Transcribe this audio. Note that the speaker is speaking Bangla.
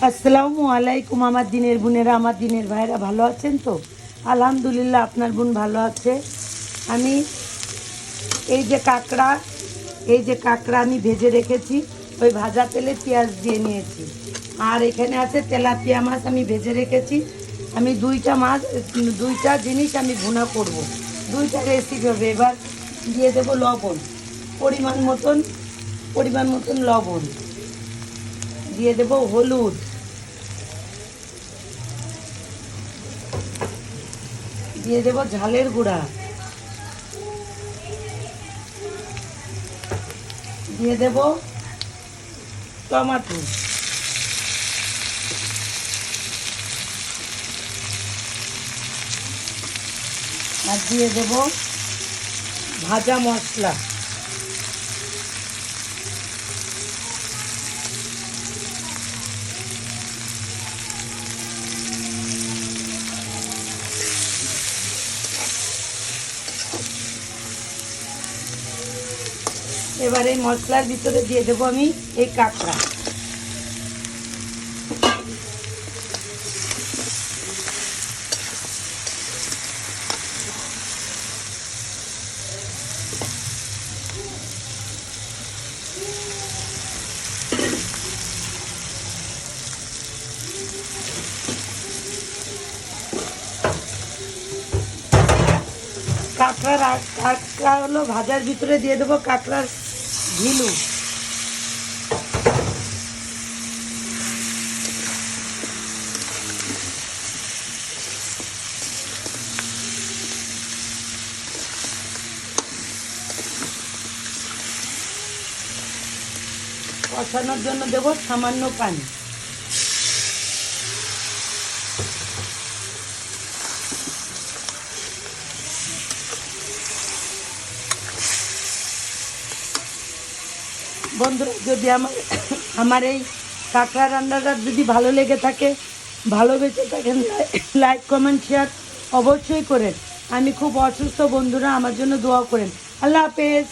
আসসালামু আলাইকুম আমার দিনের বোনেরা, আমার দিনের ভাইরা ভালো আছেন তো? আলহামদুলিল্লাহ, আপনার বোন ভালো আছে। আমি এই যে কাঁকড়া আমি ভেজে রেখেছি, ওই ভাজা তেলে পেঁয়াজ দিয়ে নিয়েছি। আর এখানে আছে তেলাপিয়া মাছ আমি ভেজে রেখেছি। আমি দুইটা জিনিস আমি ভুনা করব, দুইটা রেসিপি হবে। এবার দিয়ে দেব লবণ, পরিমাণ মতন লবণ দিয়ে দেব, হলুদ দিয়ে দেব, ঝালের গুঁড়া দিয়ে দেব, টমেটো আর দিয়ে দেব ভাজা মশলা। এবার এই মশলার ভিতরে দিয়ে দেবো আমি এই কাঁকড়া। কাঁকড়া হলো ভাজার ভিতরে দিয়ে দেবো কাঁকড়ার ঘিলু। কষানোর জন্য দেবো সামান্য পানি। বন্ধুরা, যদি আমার এই কাঁকড়া রান্নাটা যদি ভালো লেগে থাকে, ভালোবেসে থাকেন, লাইক কমেন্ট শেয়ার অবশ্যই করেন। আমি খুব অসুস্থ বন্ধুরা, আমার জন্য দোয়া করেন। আল্লাহ হাফেজ।